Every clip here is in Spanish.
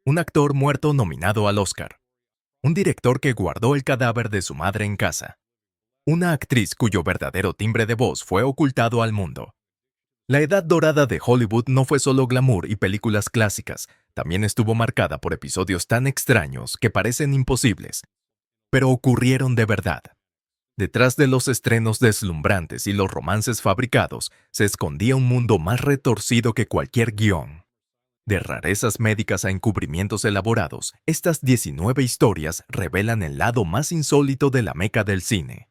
Un actor muerto nominado al Oscar. Un director que guardó el cadáver de su madre en casa. Una actriz cuyo verdadero timbre de voz fue ocultado al mundo. La edad dorada de Hollywood no fue solo glamour y películas clásicas, también estuvo marcada por episodios tan extraños que parecen imposibles, pero ocurrieron de verdad. Detrás de los estrenos deslumbrantes y los romances fabricados se escondía un mundo más retorcido que cualquier guión. De rarezas médicas a encubrimientos elaborados, estas 19 historias revelan el lado más insólito de la meca del cine.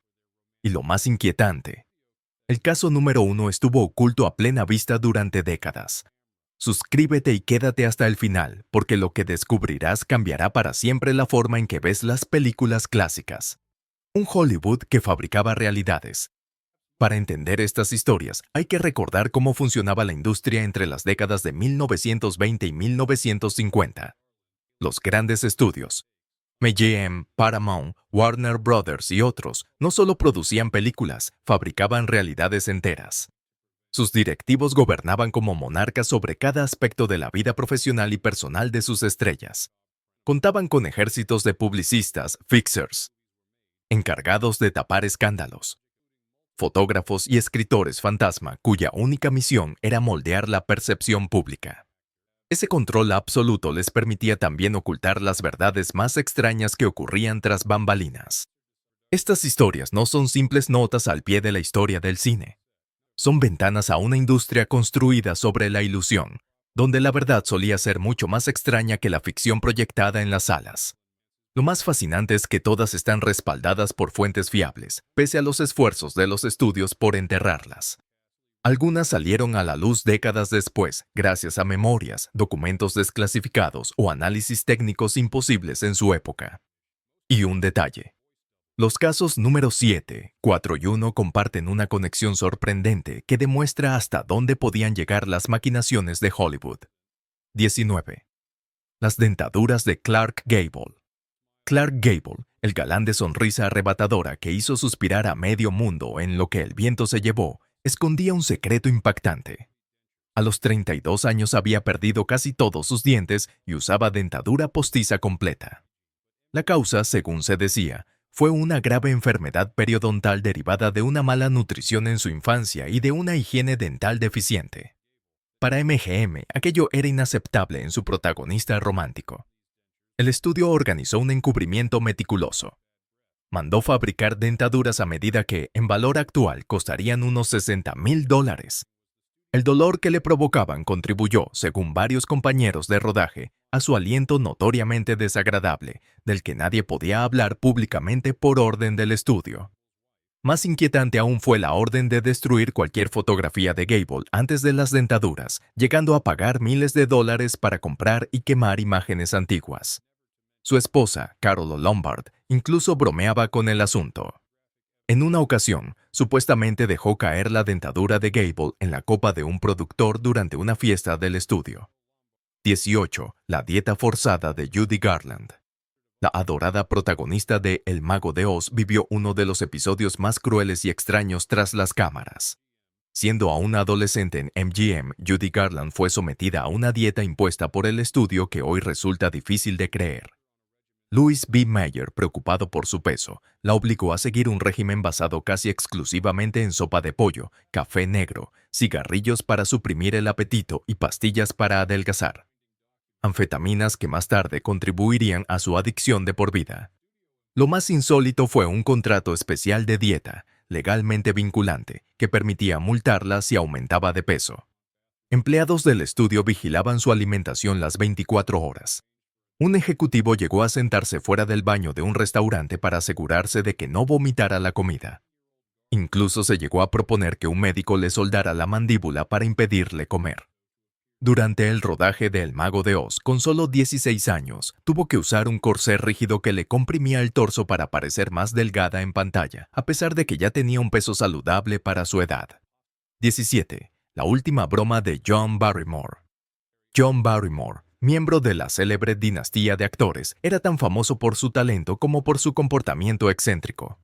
Y lo más inquietante, el caso número 1 estuvo oculto a plena vista durante décadas. Suscríbete y quédate hasta el final, porque lo que descubrirás cambiará para siempre la forma en que ves las películas clásicas. Un Hollywood que fabricaba realidades. Para entender estas historias, hay que recordar cómo funcionaba la industria entre las décadas de 1920 y 1950. Los grandes estudios, MGM, Paramount, Warner Brothers y otros, no solo producían películas, fabricaban realidades enteras. Sus directivos gobernaban como monarcas sobre cada aspecto de la vida profesional y personal de sus estrellas. Contaban con ejércitos de publicistas, fixers, encargados de tapar escándalos, fotógrafos y escritores fantasma cuya única misión era moldear la percepción pública. Ese control absoluto les permitía también ocultar las verdades más extrañas que ocurrían tras bambalinas. Estas historias no son simples notas al pie de la historia del cine. Son ventanas a una industria construida sobre la ilusión, donde la verdad solía ser mucho más extraña que la ficción proyectada en las salas. Lo más fascinante es que todas están respaldadas por fuentes fiables, pese a los esfuerzos de los estudios por enterrarlas. Algunas salieron a la luz décadas después, gracias a memorias, documentos desclasificados o análisis técnicos imposibles en su época. Y un detalle. Los casos número 7, 4 y 1 comparten una conexión sorprendente que demuestra hasta dónde podían llegar las maquinaciones de Hollywood. 19. Las dentaduras de Clark Gable. Clark Gable, el galán de sonrisa arrebatadora que hizo suspirar a medio mundo en Lo que el viento se llevó, escondía un secreto impactante. A los 32 años había perdido casi todos sus dientes y usaba dentadura postiza completa. La causa, según se decía, fue una grave enfermedad periodontal derivada de una mala nutrición en su infancia y de una higiene dental deficiente. Para MGM, aquello era inaceptable en su protagonista romántico. El estudio organizó un encubrimiento meticuloso. Mandó fabricar dentaduras a medida que, en valor actual, costarían unos $60,000. El dolor que le provocaban contribuyó, según varios compañeros de rodaje, a su aliento notoriamente desagradable, del que nadie podía hablar públicamente por orden del estudio. Más inquietante aún fue la orden de destruir cualquier fotografía de Gable antes de las dentaduras, llegando a pagar miles de dólares para comprar y quemar imágenes antiguas. Su esposa, Carol Lombard, incluso bromeaba con el asunto. En una ocasión, supuestamente dejó caer la dentadura de Gable en la copa de un productor durante una fiesta del estudio. 18. La dieta forzada de Judy Garland. La adorada protagonista de El Mago de Oz vivió uno de los episodios más crueles y extraños tras las cámaras. Siendo aún adolescente en MGM, Judy Garland fue sometida a una dieta impuesta por el estudio que hoy resulta difícil de creer. Louis B. Mayer, preocupado por su peso, la obligó a seguir un régimen basado casi exclusivamente en sopa de pollo, café negro, cigarrillos para suprimir el apetito y pastillas para adelgazar. Anfetaminas que más tarde contribuirían a su adicción de por vida. Lo más insólito fue un contrato especial de dieta, legalmente vinculante, que permitía multarla si aumentaba de peso. Empleados del estudio vigilaban su alimentación las 24 horas. Un ejecutivo llegó a sentarse fuera del baño de un restaurante para asegurarse de que no vomitara la comida. Incluso se llegó a proponer que un médico le soldara la mandíbula para impedirle comer. Durante el rodaje de El Mago de Oz, con solo 16 años, tuvo que usar un corsé rígido que le comprimía el torso para parecer más delgada en pantalla, a pesar de que ya tenía un peso saludable para su edad. 17. La última broma de John Barrymore. John Barrymore, miembro de la célebre dinastía de actores, era tan famoso por su talento como por su comportamiento excéntrico.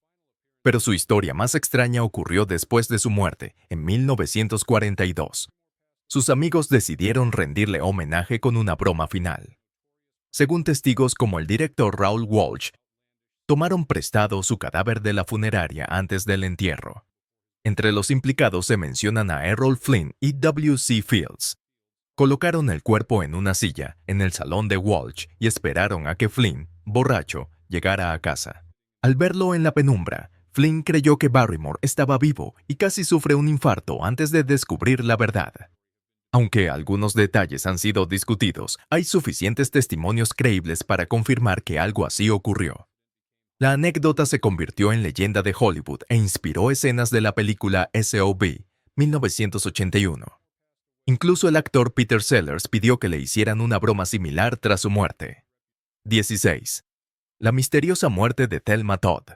Pero su historia más extraña ocurrió después de su muerte, en 1942. Sus amigos decidieron rendirle homenaje con una broma final. Según testigos como el director Raoul Walsh, tomaron prestado su cadáver de la funeraria antes del entierro. Entre los implicados se mencionan a Errol Flynn y W.C. Fields. Colocaron el cuerpo en una silla en el salón de Walsh y esperaron a que Flynn, borracho, llegara a casa. Al verlo en la penumbra, Flynn creyó que Barrymore estaba vivo y casi sufre un infarto antes de descubrir la verdad. Aunque algunos detalles han sido discutidos, hay suficientes testimonios creíbles para confirmar que algo así ocurrió. La anécdota se convirtió en leyenda de Hollywood e inspiró escenas de la película S.O.B. 1981. Incluso el actor Peter Sellers pidió que le hicieran una broma similar tras su muerte. 16. La misteriosa muerte de Thelma Todd.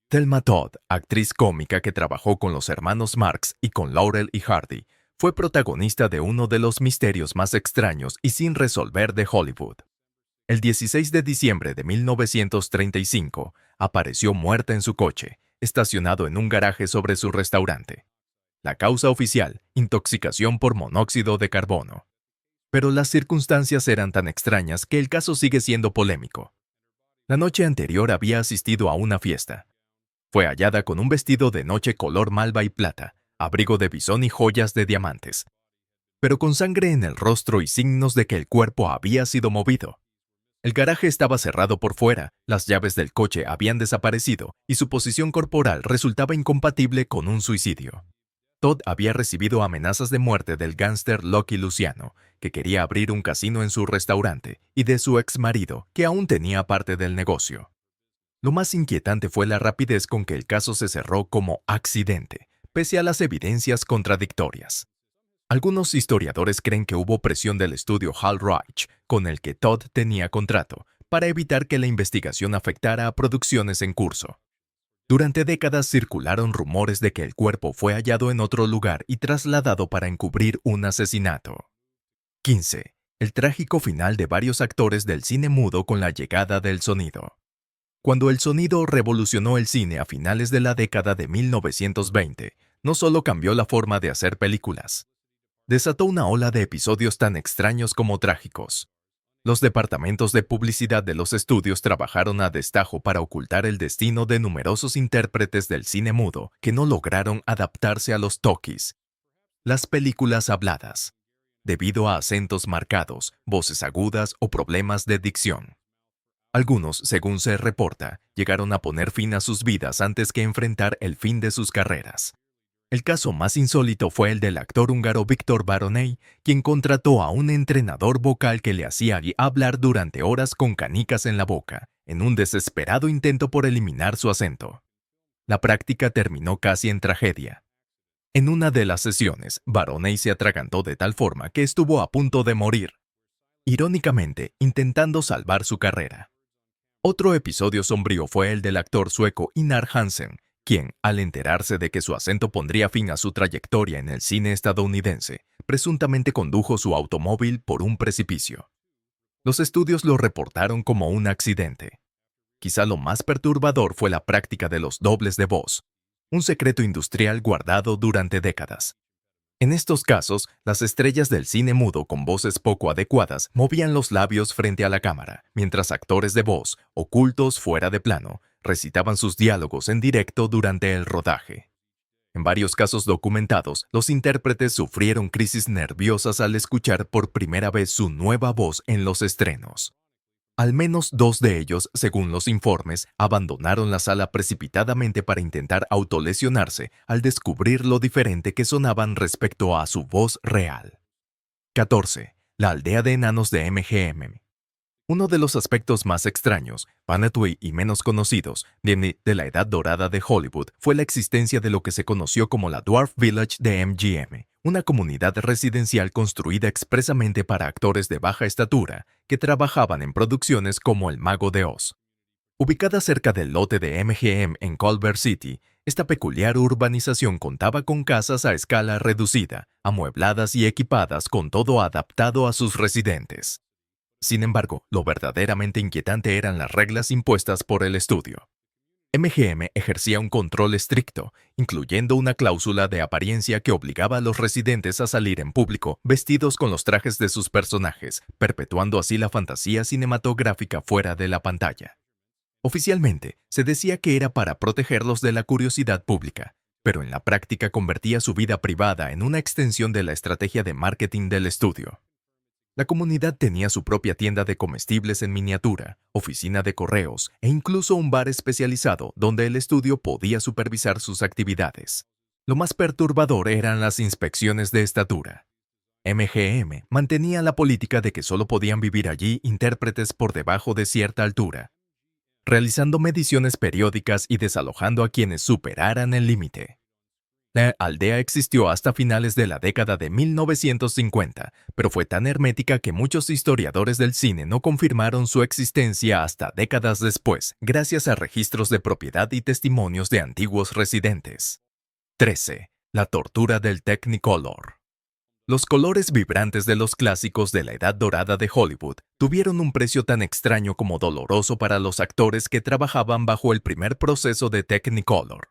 Thelma Todd, actriz cómica que trabajó con los hermanos Marx y con Laurel y Hardy, fue protagonista de uno de los misterios más extraños y sin resolver de Hollywood. El 16 de diciembre de 1935, apareció muerta en su coche, estacionado en un garaje sobre su restaurante. La causa oficial, intoxicación por monóxido de carbono. Pero las circunstancias eran tan extrañas que el caso sigue siendo polémico. La noche anterior había asistido a una fiesta. Fue hallada con un vestido de noche color malva y plata, abrigo de bisón y joyas de diamantes, pero con sangre en el rostro y signos de que el cuerpo había sido movido. El garaje estaba cerrado por fuera, las llaves del coche habían desaparecido y su posición corporal resultaba incompatible con un suicidio. Todd había recibido amenazas de muerte del gángster Lucky Luciano, que quería abrir un casino en su restaurante, y de su exmarido, que aún tenía parte del negocio. Lo más inquietante fue la rapidez con que el caso se cerró como accidente, pese a las evidencias contradictorias. Algunos historiadores creen que hubo presión del estudio Hal Reich, con el que Todd tenía contrato, para evitar que la investigación afectara a producciones en curso. Durante décadas circularon rumores de que el cuerpo fue hallado en otro lugar y trasladado para encubrir un asesinato. 15. El trágico final de varios actores del cine mudo con la llegada del sonido. Cuando el sonido revolucionó el cine a finales de la década de 1920, no solo cambió la forma de hacer películas, desató una ola de episodios tan extraños como trágicos. Los departamentos de publicidad de los estudios trabajaron a destajo para ocultar el destino de numerosos intérpretes del cine mudo que no lograron adaptarse a los talkies, las películas habladas, debido a acentos marcados, voces agudas o problemas de dicción. Algunos, según se reporta, llegaron a poner fin a sus vidas antes que enfrentar el fin de sus carreras. El caso más insólito fue el del actor húngaro Viktor Baroney, quien contrató a un entrenador vocal que le hacía hablar durante horas con canicas en la boca, en un desesperado intento por eliminar su acento. La práctica terminó casi en tragedia. En una de las sesiones, Baroney se atragantó de tal forma que estuvo a punto de morir, irónicamente intentando salvar su carrera. Otro episodio sombrío fue el del actor sueco Einar Hansen, quien, al enterarse de que su acento pondría fin a su trayectoria en el cine estadounidense, presuntamente condujo su automóvil por un precipicio. Los estudios lo reportaron como un accidente. Quizá lo más perturbador fue la práctica de los dobles de voz, un secreto industrial guardado durante décadas. En estos casos, las estrellas del cine mudo con voces poco adecuadas movían los labios frente a la cámara, mientras actores de voz, ocultos fuera de plano, recitaban sus diálogos en directo durante el rodaje. En varios casos documentados, los intérpretes sufrieron crisis nerviosas al escuchar por primera vez su nueva voz en los estrenos. Al menos 2 de ellos, según los informes, abandonaron la sala precipitadamente para intentar autolesionarse al descubrir lo diferente que sonaban respecto a su voz real. 14. La aldea de enanos de MGM. Uno de los aspectos más extraños, vanity y menos conocidos de la edad dorada de Hollywood fue la existencia de lo que se conoció como la Dwarf Village de MGM, una comunidad residencial construida expresamente para actores de baja estatura que trabajaban en producciones como El Mago de Oz. Ubicada cerca del lote de MGM en Culver City, esta peculiar urbanización contaba con casas a escala reducida, amuebladas y equipadas con todo adaptado a sus residentes. Sin embargo, lo verdaderamente inquietante eran las reglas impuestas por el estudio. MGM ejercía un control estricto, incluyendo una cláusula de apariencia que obligaba a los residentes a salir en público vestidos con los trajes de sus personajes, perpetuando así la fantasía cinematográfica fuera de la pantalla. Oficialmente, se decía que era para protegerlos de la curiosidad pública, pero en la práctica convertía su vida privada en una extensión de la estrategia de marketing del estudio. La comunidad tenía su propia tienda de comestibles en miniatura, oficina de correos e incluso un bar especializado donde el estudio podía supervisar sus actividades. Lo más perturbador eran las inspecciones de estatura. MGM mantenía la política de que solo podían vivir allí intérpretes por debajo de cierta altura, realizando mediciones periódicas y desalojando a quienes superaran el límite. La aldea existió hasta finales de la década de 1950, pero fue tan hermética que muchos historiadores del cine no confirmaron su existencia hasta décadas después, gracias a registros de propiedad y testimonios de antiguos residentes. 13. La tortura del Technicolor. Los colores vibrantes de los clásicos de la Edad Dorada de Hollywood tuvieron un precio tan extraño como doloroso para los actores que trabajaban bajo el primer proceso de Technicolor.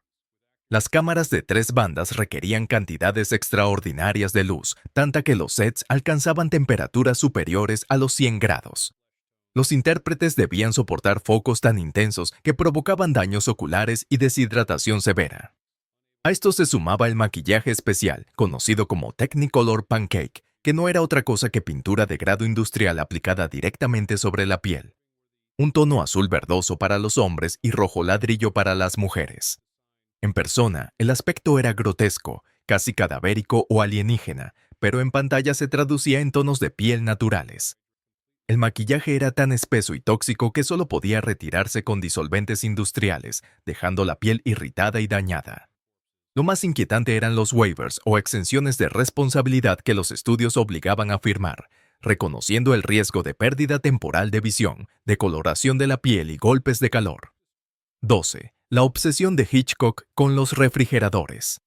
Las cámaras de 3 bandas requerían cantidades extraordinarias de luz, tanta que los sets alcanzaban temperaturas superiores a los 100 grados. Los intérpretes debían soportar focos tan intensos que provocaban daños oculares y deshidratación severa. A esto se sumaba el maquillaje especial, conocido como Technicolor Pancake, que no era otra cosa que pintura de grado industrial aplicada directamente sobre la piel. Un tono azul verdoso para los hombres y rojo ladrillo para las mujeres. En persona, el aspecto era grotesco, casi cadavérico o alienígena, pero en pantalla se traducía en tonos de piel naturales. El maquillaje era tan espeso y tóxico que solo podía retirarse con disolventes industriales, dejando la piel irritada y dañada. Lo más inquietante eran los waivers o exenciones de responsabilidad que los estudios obligaban a firmar, reconociendo el riesgo de pérdida temporal de visión, decoloración de la piel y golpes de calor. 12. La obsesión de Hitchcock con los refrigeradores.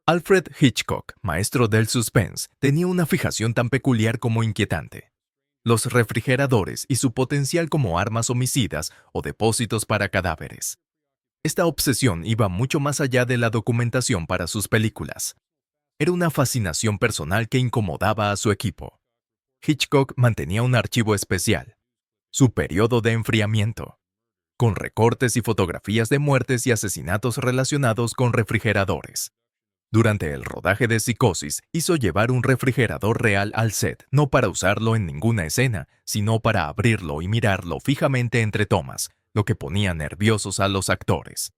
Alfred Hitchcock, maestro del suspense, tenía una fijación tan peculiar como inquietante. Los refrigeradores y su potencial como armas homicidas o depósitos para cadáveres. Esta obsesión iba mucho más allá de la documentación para sus películas. Era una fascinación personal que incomodaba a su equipo. Hitchcock mantenía un archivo especial, su periodo de enfriamiento, con recortes y fotografías de muertes y asesinatos relacionados con refrigeradores. Durante el rodaje de Psicosis, hizo llevar un refrigerador real al set, no para usarlo en ninguna escena, sino para abrirlo y mirarlo fijamente entre tomas, lo que ponía nerviosos a los actores.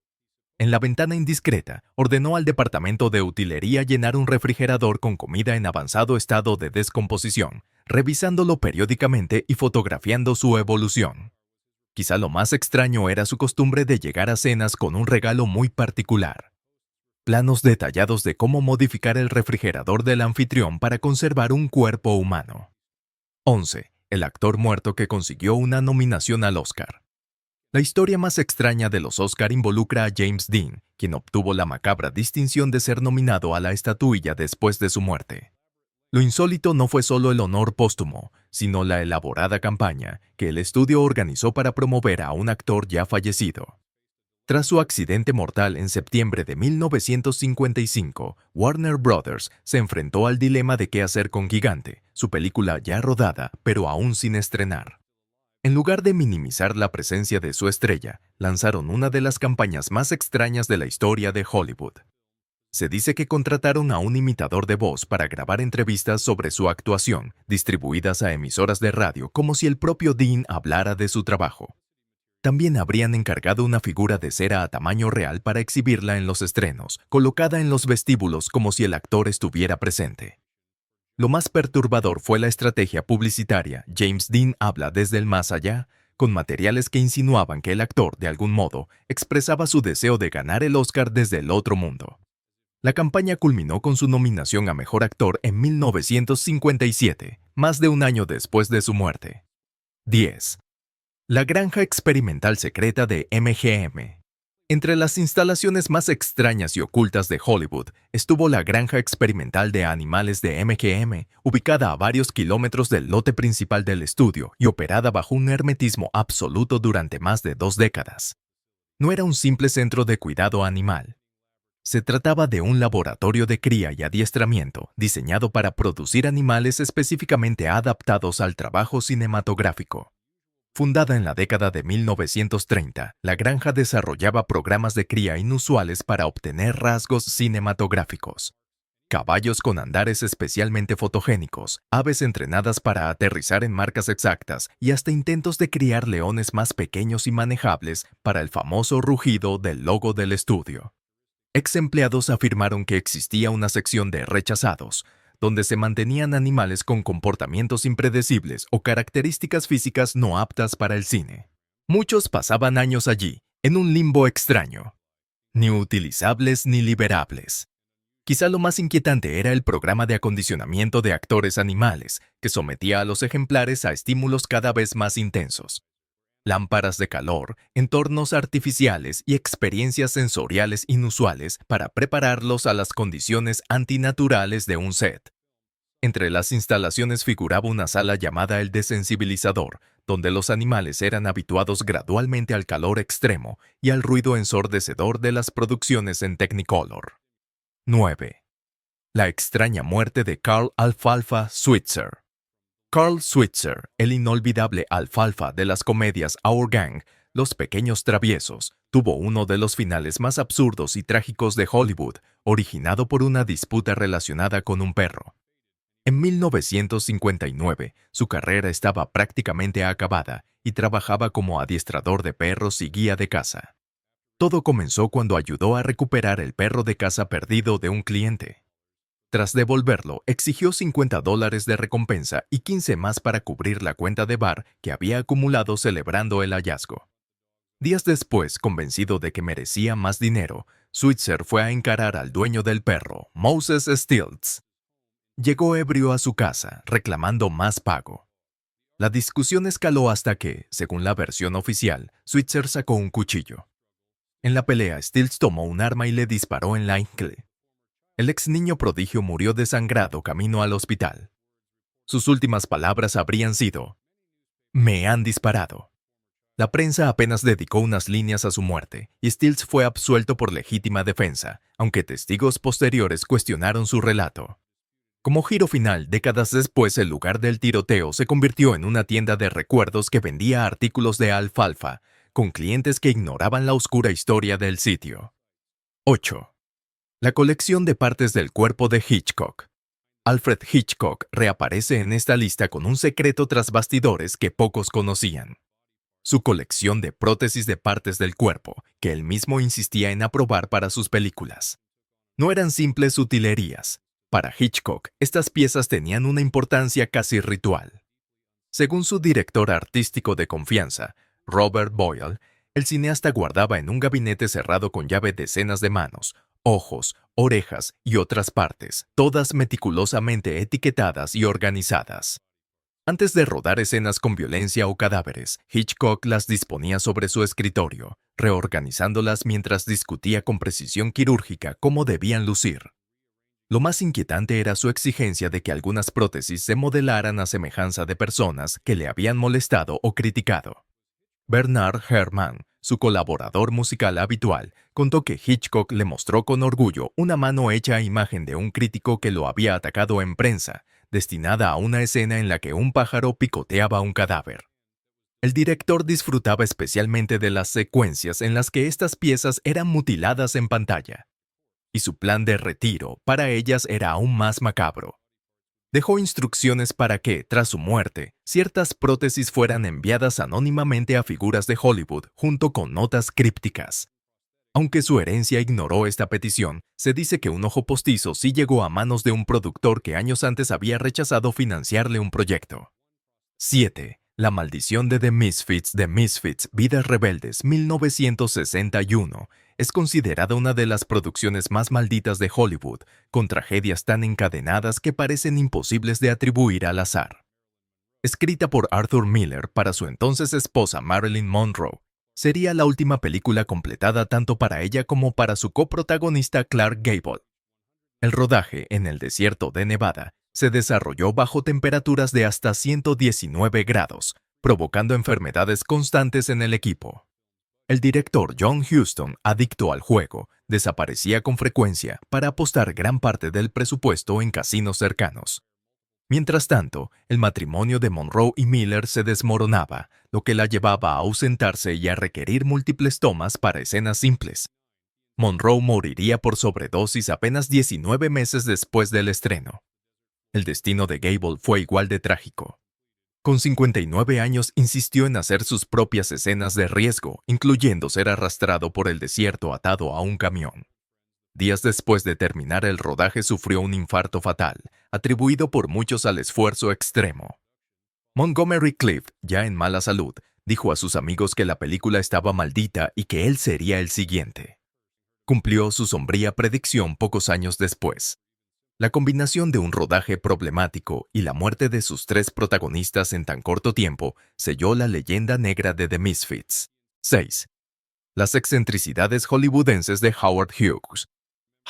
En la ventana indiscreta, ordenó al departamento de utilería llenar un refrigerador con comida en avanzado estado de descomposición, revisándolo periódicamente y fotografiando su evolución. Quizá lo más extraño era su costumbre de llegar a cenas con un regalo muy particular. Planos detallados de cómo modificar el refrigerador del anfitrión para conservar un cuerpo humano. 11. El actor muerto que consiguió una nominación al Oscar. La historia más extraña de los Oscar involucra a James Dean, quien obtuvo la macabra distinción de ser nominado a la estatuilla después de su muerte. Lo insólito no fue solo el honor póstumo, sino la elaborada campaña que el estudio organizó para promover a un actor ya fallecido. Tras su accidente mortal en septiembre de 1955, Warner Bros. Se enfrentó al dilema de qué hacer con Gigante, su película ya rodada, pero aún sin estrenar. En lugar de minimizar la presencia de su estrella, lanzaron una de las campañas más extrañas de la historia de Hollywood. Se dice que contrataron a un imitador de voz para grabar entrevistas sobre su actuación, distribuidas a emisoras de radio como si el propio Dean hablara de su trabajo. También habrían encargado una figura de cera a tamaño real para exhibirla en los estrenos, colocada en los vestíbulos como si el actor estuviera presente. Lo más perturbador fue la estrategia publicitaria James Dean habla desde el más allá, con materiales que insinuaban que el actor, de algún modo, expresaba su deseo de ganar el Oscar desde el otro mundo. La campaña culminó con su nominación a Mejor Actor en 1957, más de un año después de su muerte. 10. La granja experimental secreta de MGM. Entre las instalaciones más extrañas y ocultas de Hollywood estuvo la granja experimental de animales de MGM, ubicada a varios kilómetros del lote principal del estudio y operada bajo un hermetismo absoluto durante más de 2 décadas. no era un simple centro de cuidado animal. Se trataba de un laboratorio de cría y adiestramiento diseñado para producir animales específicamente adaptados al trabajo cinematográfico. Fundada en la década de 1930, la granja desarrollaba programas de cría inusuales para obtener rasgos cinematográficos. Caballos con andares especialmente fotogénicos, aves entrenadas para aterrizar en marcas exactas y hasta intentos de criar leones más pequeños y manejables para el famoso rugido del logo del estudio. Ex empleados afirmaron que existía una sección de rechazados, donde se mantenían animales con comportamientos impredecibles o características físicas no aptas para el cine. Muchos pasaban años allí, en un limbo extraño, ni utilizables ni liberables. Quizá lo más inquietante era el programa de acondicionamiento de actores animales, que sometía a los ejemplares a estímulos cada vez más intensos. Lámparas de calor, entornos artificiales y experiencias sensoriales inusuales para prepararlos a las condiciones antinaturales de un set. Entre las instalaciones figuraba una sala llamada el desensibilizador, donde los animales eran habituados gradualmente al calor extremo y al ruido ensordecedor de las producciones en Technicolor. 9. La extraña muerte de Carl Alfalfa Switzer. Carl Switzer, el inolvidable alfalfa de las comedias Our Gang, Los Pequeños Traviesos, tuvo uno de los finales más absurdos y trágicos de Hollywood, originado por una disputa relacionada con un perro. En 1959, su carrera estaba prácticamente acabada y trabajaba como adiestrador de perros y guía de caza. Todo comenzó cuando ayudó a recuperar el perro de caza perdido de un cliente. Tras devolverlo, exigió $50 de recompensa y 15 más para cubrir la cuenta de bar que había acumulado celebrando el hallazgo. Días después, convencido de que merecía más dinero, Switzer fue a encarar al dueño del perro, Moses Stiltz. Llegó ebrio a su casa, reclamando más pago. La discusión escaló hasta que, según la versión oficial, Switzer sacó un cuchillo. En la pelea, Stiltz tomó un arma y le disparó en la ingle. El ex niño prodigio murió desangrado camino al hospital. Sus últimas palabras habrían sido: «Me han disparado». La prensa apenas dedicó unas líneas a su muerte, y Stiltz fue absuelto por legítima defensa, aunque testigos posteriores cuestionaron su relato. Como giro final, décadas después, el lugar del tiroteo se convirtió en una tienda de recuerdos que vendía artículos de alfalfa, con clientes que ignoraban la oscura historia del sitio. 8. La colección de partes del cuerpo de Hitchcock. Alfred Hitchcock reaparece en esta lista con un secreto tras bastidores que pocos conocían. Su colección de prótesis de partes del cuerpo, que él mismo insistía en aprobar para sus películas. No eran simples utilerías. Para Hitchcock, estas piezas tenían una importancia casi ritual. Según su director artístico de confianza, Robert Boyle, el cineasta guardaba en un gabinete cerrado con llave decenas de manos, ojos, orejas y otras partes, todas meticulosamente etiquetadas y organizadas. Antes de rodar escenas con violencia o cadáveres, Hitchcock las disponía sobre su escritorio, reorganizándolas mientras discutía con precisión quirúrgica cómo debían lucir. Lo más inquietante era su exigencia de que algunas prótesis se modelaran a semejanza de personas que le habían molestado o criticado. Bernard Herrmann, su colaborador musical habitual, contó que Hitchcock le mostró con orgullo una mano hecha a imagen de un crítico que lo había atacado en prensa, destinada a una escena en la que un pájaro picoteaba un cadáver. El director disfrutaba especialmente de las secuencias en las que estas piezas eran mutiladas en pantalla. Y su plan de retiro para ellas era aún más macabro. Dejó instrucciones para que, tras su muerte, ciertas prótesis fueran enviadas anónimamente a figuras de Hollywood junto con notas crípticas. Aunque su herencia ignoró esta petición, se dice que un ojo postizo sí llegó a manos de un productor que años antes había rechazado financiarle un proyecto. 7. La maldición de The Misfits, Vidas Rebeldes, 1961, es considerada una de las producciones más malditas de Hollywood, con tragedias tan encadenadas que parecen imposibles de atribuir al azar. Escrita por Arthur Miller para su entonces esposa Marilyn Monroe, sería la última película completada tanto para ella como para su coprotagonista Clark Gable. El rodaje en el desierto de Nevada se desarrolló bajo temperaturas de hasta 119 grados, provocando enfermedades constantes en el equipo. El director John Huston, adicto al juego, desaparecía con frecuencia para apostar gran parte del presupuesto en casinos cercanos. Mientras tanto, el matrimonio de Monroe y Miller se desmoronaba, lo que la llevaba a ausentarse y a requerir múltiples tomas para escenas simples. Monroe moriría por sobredosis apenas 19 meses después del estreno. El destino de Gable fue igual de trágico. Con 59 años insistió en hacer sus propias escenas de riesgo, incluyendo ser arrastrado por el desierto atado a un camión. Días después de terminar el rodaje sufrió un infarto fatal, atribuido por muchos al esfuerzo extremo. Montgomery Clift, ya en mala salud, dijo a sus amigos que la película estaba maldita y que él sería el siguiente. Cumplió su sombría predicción pocos años después. La combinación de un rodaje problemático y la muerte de sus tres protagonistas en tan corto tiempo selló la leyenda negra de The Misfits. 6. Las excentricidades hollywoodenses de Howard Hughes.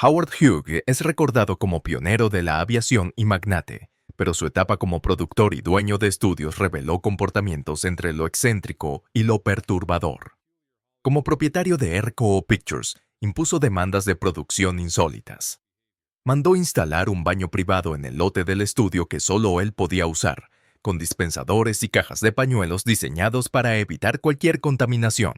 Howard Hughes es recordado como pionero de la aviación y magnate, pero su etapa como productor y dueño de estudios reveló comportamientos entre lo excéntrico y lo perturbador. Como propietario de RKO Pictures, impuso demandas de producción insólitas. Mandó instalar un baño privado en el lote del estudio que solo él podía usar, con dispensadores y cajas de pañuelos diseñados para evitar cualquier contaminación.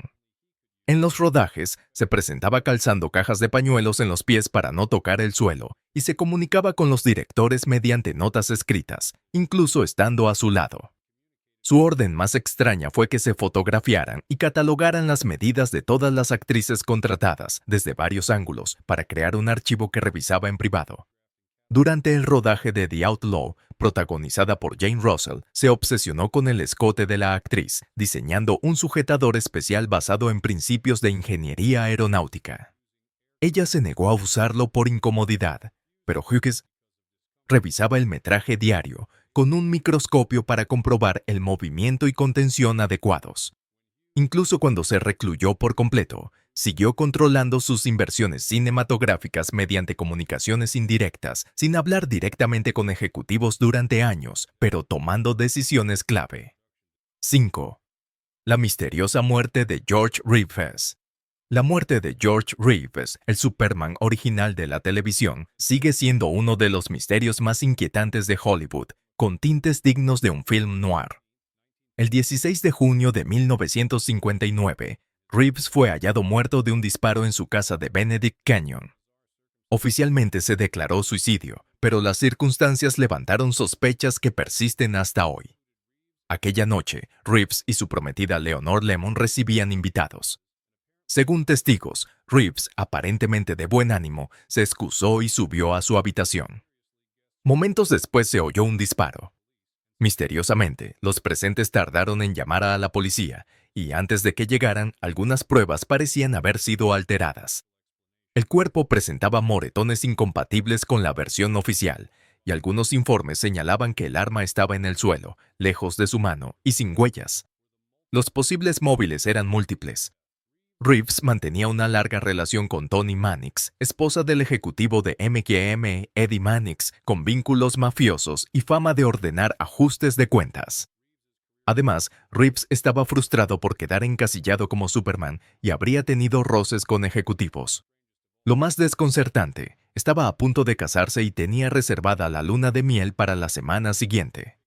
En los rodajes, se presentaba calzando cajas de pañuelos en los pies para no tocar el suelo y se comunicaba con los directores mediante notas escritas, incluso estando a su lado. Su orden más extraña fue que se fotografiaran y catalogaran las medidas de todas las actrices contratadas desde varios ángulos para crear un archivo que revisaba en privado. Durante el rodaje de The Outlaw, protagonizada por Jane Russell, se obsesionó con el escote de la actriz, diseñando un sujetador especial basado en principios de ingeniería aeronáutica. Ella se negó a usarlo por incomodidad, pero Hughes revisaba el metraje diario con un microscopio para comprobar el movimiento y contención adecuados. Incluso cuando se recluyó por completo, siguió controlando sus inversiones cinematográficas mediante comunicaciones indirectas, sin hablar directamente con ejecutivos durante años, pero tomando decisiones clave. 5. La misteriosa muerte de George Reeves. La muerte de George Reeves, el Superman original de la televisión, sigue siendo uno de los misterios más inquietantes de Hollywood, con tintes dignos de un film noir. El 16 de junio de 1959, Reeves fue hallado muerto de un disparo en su casa de Benedict Canyon. Oficialmente se declaró suicidio, pero las circunstancias levantaron sospechas que persisten hasta hoy. Aquella noche, Reeves y su prometida Leonore Lemon recibían invitados. Según testigos, Reeves, aparentemente de buen ánimo, se excusó y subió a su habitación. Momentos después se oyó un disparo. Misteriosamente, los presentes tardaron en llamar a la policía, y antes de que llegaran, algunas pruebas parecían haber sido alteradas. El cuerpo presentaba moretones incompatibles con la versión oficial, y algunos informes señalaban que el arma estaba en el suelo, lejos de su mano y sin huellas. Los posibles móviles eran múltiples. Reeves mantenía una larga relación con Toni Mannix, esposa del ejecutivo de MGM, Eddie Mannix, con vínculos mafiosos y fama de ordenar ajustes de cuentas. Además, Reeves estaba frustrado por quedar encasillado como Superman y habría tenido roces con ejecutivos. Lo más desconcertante, estaba a punto de casarse y tenía reservada la luna de miel para la semana siguiente.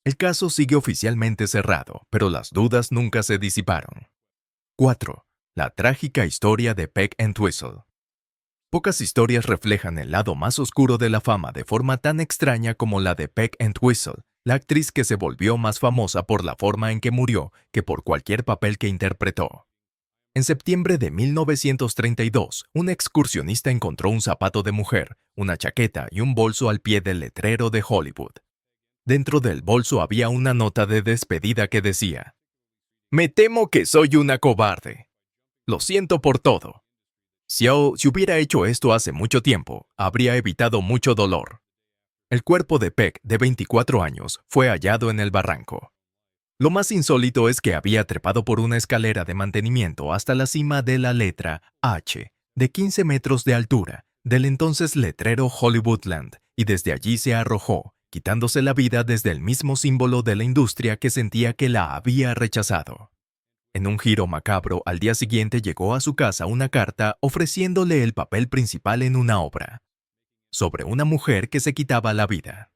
El caso sigue oficialmente cerrado, pero las dudas nunca se disiparon. 4. La trágica historia de Peck Entwistle. Pocas historias reflejan el lado más oscuro de la fama de forma tan extraña como la de Peck Entwistle, la actriz que se volvió más famosa por la forma en que murió que por cualquier papel que interpretó. En septiembre de 1932, un excursionista encontró un zapato de mujer, una chaqueta y un bolso al pie del letrero de Hollywood. Dentro del bolso había una nota de despedida que decía: «Me temo que soy una cobarde. Lo siento por todo. Si hubiera hecho esto hace mucho tiempo, habría evitado mucho dolor». El cuerpo de Peck, de 24 años, fue hallado en el barranco. Lo más insólito es que había trepado por una escalera de mantenimiento hasta la cima de la letra H, de 15 metros de altura, del entonces letrero Hollywoodland, y desde allí se arrojó, quitándose la vida desde el mismo símbolo de la industria que sentía que la había rechazado. En un giro macabro, al día siguiente llegó a su casa una carta ofreciéndole el papel principal en una obra, sobre una mujer que se quitaba la vida.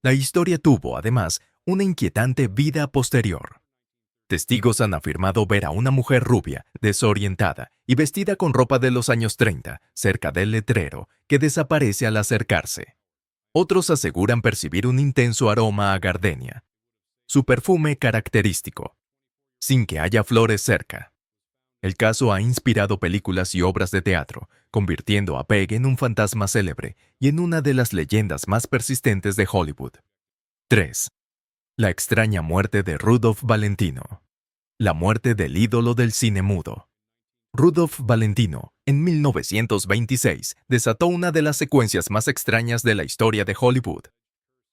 La historia tuvo, además, una inquietante vida posterior. Testigos han afirmado ver a una mujer rubia, desorientada y vestida con ropa de los años 30, cerca del letrero, que desaparece al acercarse. Otros aseguran percibir un intenso aroma a gardenia, su perfume característico, sin que haya flores cerca. El caso ha inspirado películas y obras de teatro, convirtiendo a Peg en un fantasma célebre y en una de las leyendas más persistentes de Hollywood. 3. La extraña muerte de Rudolph Valentino. La muerte del ídolo del cine mudo. Rudolph Valentino, en 1926, desató una de las secuencias más extrañas de la historia de Hollywood.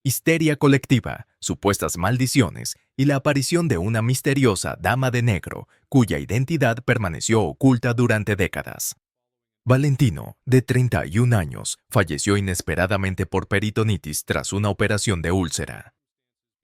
Histeria colectiva, supuestas maldiciones y la aparición de una misteriosa dama de negro, cuya identidad permaneció oculta durante décadas. Valentino, de 31 años, falleció inesperadamente por peritonitis tras una operación de úlcera.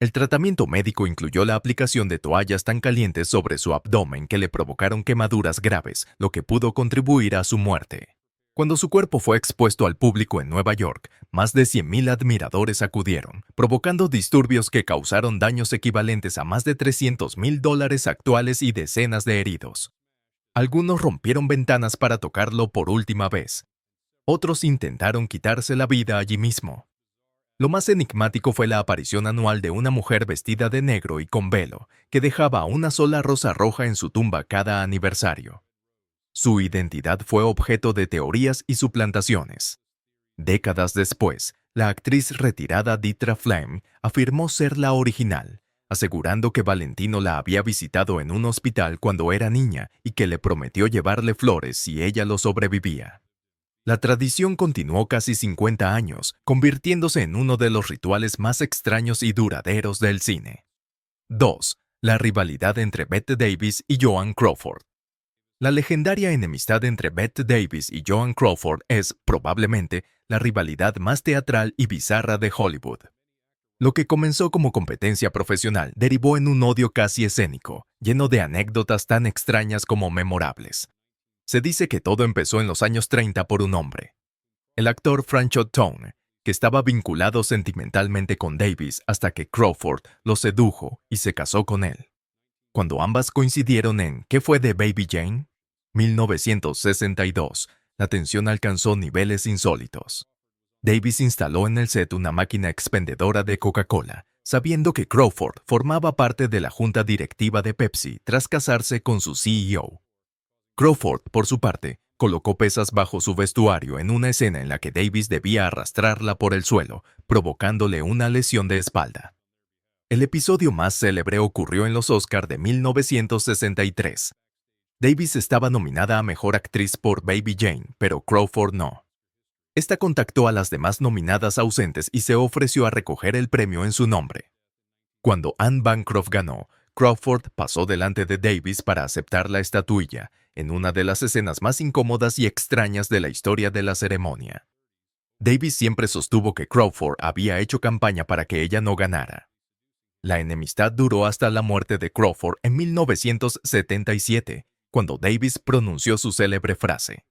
El tratamiento médico incluyó la aplicación de toallas tan calientes sobre su abdomen que le provocaron quemaduras graves, lo que pudo contribuir a su muerte. Cuando su cuerpo fue expuesto al público en Nueva York, más de 100,000 admiradores acudieron, provocando disturbios que causaron daños equivalentes a más de $300,000 actuales y decenas de heridos. Algunos rompieron ventanas para tocarlo por última vez. Otros intentaron quitarse la vida allí mismo. Lo más enigmático fue la aparición anual de una mujer vestida de negro y con velo, que dejaba una sola rosa roja en su tumba cada aniversario. Su identidad fue objeto de teorías y suplantaciones. Décadas después, la actriz retirada Dietra Flem afirmó ser la original, asegurando que Valentino la había visitado en un hospital cuando era niña y que le prometió llevarle flores si ella lo sobrevivía. La tradición continuó casi 50 años, convirtiéndose en uno de los rituales más extraños y duraderos del cine. 2. La rivalidad entre Bette Davis y Joan Crawford. La legendaria enemistad entre Bette Davis y Joan Crawford es, probablemente, la rivalidad más teatral y bizarra de Hollywood. Lo que comenzó como competencia profesional derivó en un odio casi escénico, lleno de anécdotas tan extrañas como memorables. Se dice que todo empezó en los años 30 por un hombre, el actor Franchot Tone, que estaba vinculado sentimentalmente con Davis hasta que Crawford lo sedujo y se casó con él. Cuando ambas coincidieron en ¿Qué fue de Baby Jane? 1962, la tensión alcanzó niveles insólitos. Davis instaló en el set una máquina expendedora de Coca-Cola, sabiendo que Crawford formaba parte de la junta directiva de Pepsi tras casarse con su CEO. Crawford, por su parte, colocó pesas bajo su vestuario en una escena en la que Davis debía arrastrarla por el suelo, provocándole una lesión de espalda. El episodio más célebre ocurrió en los Oscar de 1963. Davis estaba nominada a Mejor Actriz por Baby Jane, pero Crawford no. Esta contactó a las demás nominadas ausentes y se ofreció a recoger el premio en su nombre. Cuando Anne Bancroft ganó, Crawford pasó delante de Davis para aceptar la estatuilla, en una de las escenas más incómodas y extrañas de la historia de la ceremonia. Davis siempre sostuvo que Crawford había hecho campaña para que ella no ganara. La enemistad duró hasta la muerte de Crawford en 1977, cuando Davis pronunció su célebre frase: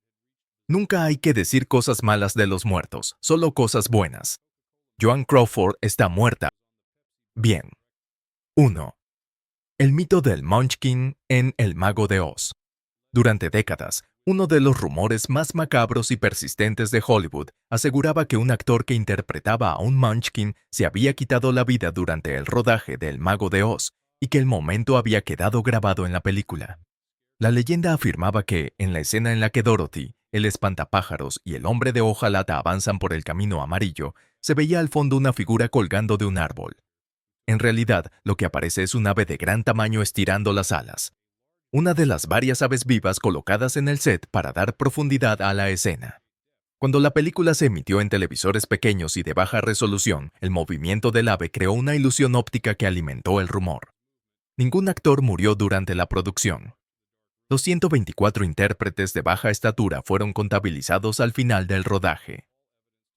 "Nunca hay que decir cosas malas de los muertos, solo cosas buenas. Joan Crawford está muerta". Bien. 1. El mito del Munchkin en El Mago de Oz. Durante décadas, uno de los rumores más macabros y persistentes de Hollywood aseguraba que un actor que interpretaba a un Munchkin se había quitado la vida durante el rodaje de El Mago de Oz y que el momento había quedado grabado en la película. La leyenda afirmaba que, en la escena en la que Dorothy, el espantapájaros y el hombre de hojalata avanzan por el camino amarillo, se veía al fondo una figura colgando de un árbol. En realidad, lo que aparece es un ave de gran tamaño estirando las alas, una de las varias aves vivas colocadas en el set para dar profundidad a la escena. Cuando la película se emitió en televisores pequeños y de baja resolución, el movimiento del ave creó una ilusión óptica que alimentó el rumor. Ningún actor murió durante la producción. Los 124 intérpretes de baja estatura fueron contabilizados al final del rodaje.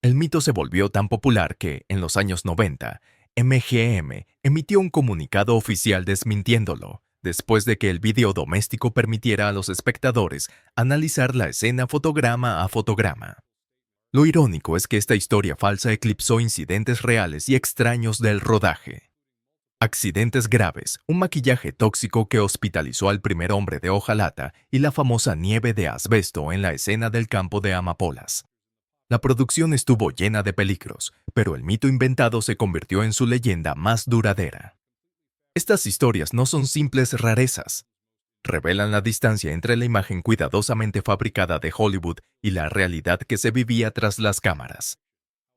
El mito se volvió tan popular que, en los años 90, MGM emitió un comunicado oficial desmintiéndolo, después de que el vídeo doméstico permitiera a los espectadores analizar la escena fotograma a fotograma. Lo irónico es que esta historia falsa eclipsó incidentes reales y extraños del rodaje. Accidentes graves, un maquillaje tóxico que hospitalizó al primer hombre de hojalata y la famosa nieve de asbesto en la escena del campo de amapolas. La producción estuvo llena de peligros, pero el mito inventado se convirtió en su leyenda más duradera. Estas historias no son simples rarezas. Revelan la distancia entre la imagen cuidadosamente fabricada de Hollywood y la realidad que se vivía tras las cámaras.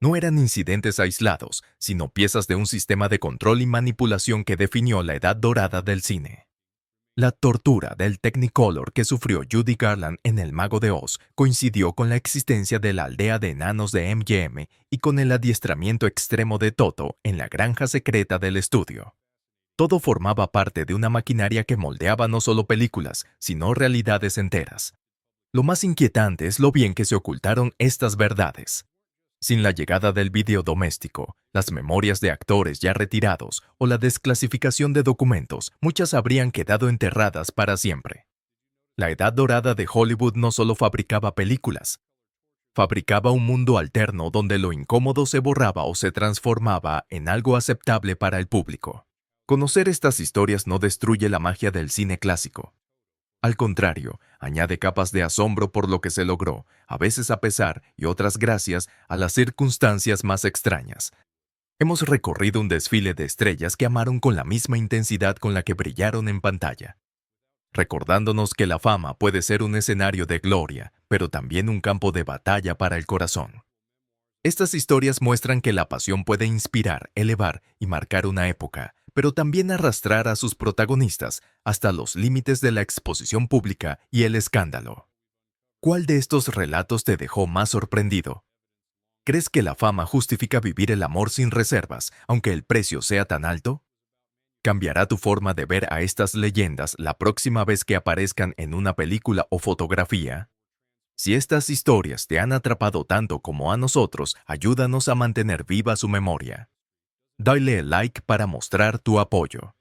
No eran incidentes aislados, sino piezas de un sistema de control y manipulación que definió la edad dorada del cine. La tortura del Technicolor que sufrió Judy Garland en El Mago de Oz coincidió con la existencia de la aldea de enanos de MGM y con el adiestramiento extremo de Toto en la granja secreta del estudio. Todo formaba parte de una maquinaria que moldeaba no solo películas, sino realidades enteras. Lo más inquietante es lo bien que se ocultaron estas verdades. Sin la llegada del vídeo doméstico, las memorias de actores ya retirados o la desclasificación de documentos, muchas habrían quedado enterradas para siempre. La edad dorada de Hollywood no solo fabricaba películas, fabricaba un mundo alterno donde lo incómodo se borraba o se transformaba en algo aceptable para el público. Conocer estas historias no destruye la magia del cine clásico. Al contrario, añade capas de asombro por lo que se logró, a veces a pesar y otras gracias a las circunstancias más extrañas. Hemos recorrido un desfile de estrellas que amaron con la misma intensidad con la que brillaron en pantalla, recordándonos que la fama puede ser un escenario de gloria, pero también un campo de batalla para el corazón. Estas historias muestran que la pasión puede inspirar, elevar y marcar una época, pero también arrastrar a sus protagonistas hasta los límites de la exposición pública y el escándalo. ¿Cuál de estos relatos te dejó más sorprendido? ¿Crees que la fama justifica vivir el amor sin reservas, aunque el precio sea tan alto? ¿Cambiará tu forma de ver a estas leyendas la próxima vez que aparezcan en una película o fotografía? Si estas historias te han atrapado tanto como a nosotros, ayúdanos a mantener viva su memoria. Dale like para mostrar tu apoyo.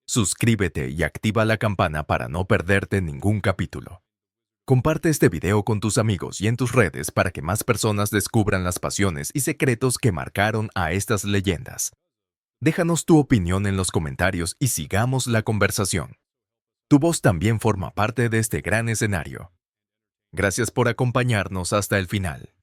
Suscríbete y activa la campana para no perderte ningún capítulo. Comparte este video con tus amigos y en tus redes para que más personas descubran las pasiones y secretos que marcaron a estas leyendas. Déjanos tu opinión en los comentarios y sigamos la conversación. Tu voz también forma parte de este gran escenario. Gracias por acompañarnos hasta el final.